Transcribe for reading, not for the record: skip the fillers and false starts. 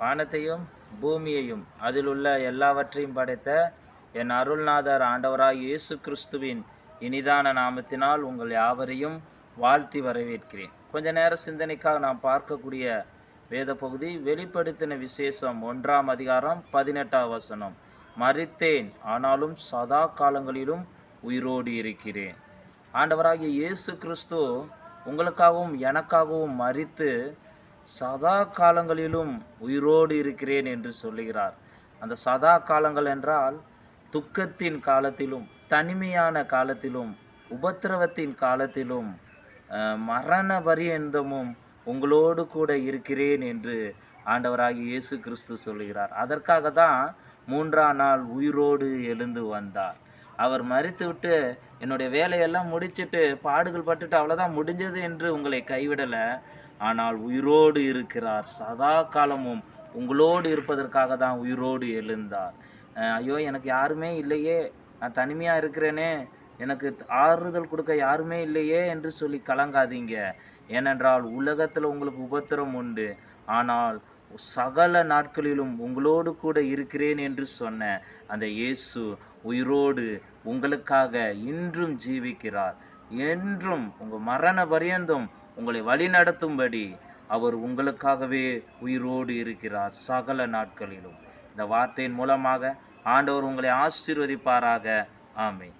வானத்தையும் பூமியையும் அதிலுள்ள எல்லாவற்றையும் படைத்த என் அருள்நாதர் ஆண்டவராகிய இயேசு கிறிஸ்துவின் இனிதான நாமத்தினால் உங்கள் யாவரையும் வாழ்த்தி வரவேற்கிறேன். கொஞ்ச நேர சிந்தனைக்காக நாம் பார்க்கக்கூடிய வேத பகுதி வெளிப்படுத்தின விசேஷம் 1ஆம் அதிகாரம் 18ஆம் வசனம். மரித்தேன், ஆனாலும் சதா காலங்களிலும் உயிரோடு இருக்கிறேன். ஆண்டவராகிய இயேசு கிறிஸ்து உங்களுக்காகவும் எனக்காகவும் மரித்து சதா காலங்களிலும் உயிரோடு இருக்கிறேன் என்று சொல்லுகிறார். அந்த சதா காலங்கள் என்றால் துக்கத்தின் காலத்திலும், தனிமையான காலத்திலும், உபத்திரவத்தின் காலத்திலும், மரண பரியந்தமும் உங்களோடு கூட இருக்கிறேன் என்று ஆண்டவராகிய இயேசு கிறிஸ்து சொல்லுகிறார். அதற்காக தான் 3ஆம் நாள் உயிரோடு எழுந்து வந்தார். அவர் மரித்துவிட்டு என்னுடைய வேலையெல்லாம் முடிச்சுட்டு பாடுகள் பட்டுட்டு அவ்வளோதான் முடிஞ்சது என்று உங்களை கைவிடலை. ஆனால் உயிரோடு இருக்கிறார். சதா காலமும் உங்களோடு இருப்பதற்காக தான் உயிரோடு எழுந்தார். ஐயோ, எனக்கு யாருமே இல்லையே, நான் தனிமையாக இருக்கிறேனே, எனக்கு ஆறுதல் கொடுக்க யாருமே இல்லையே என்று சொல்லி கலங்காதீங்க. ஏனென்றால் உலகத்தில் உங்களுக்கு உபத்திரம் உண்டு, ஆனால் சகல நாட்களிலும் உங்களோடு கூட இருக்கிறேன் என்று சொன்ன அந்த இயேசு உயிரோடு உங்களுக்காக இன்றும் ஜீவிக்கிறார். என்றும் உங்கள் மரண பரியந்தம் உங்களை வழி நடத்தும்படி அவர் உங்களுக்காகவே உயிரோடு இருக்கிறார் சகல நாட்களிலும். இந்த வார்த்தையின் மூலமாக ஆண்டவர் உங்களை ஆசீர்வதிப்பாராக. ஆமென்.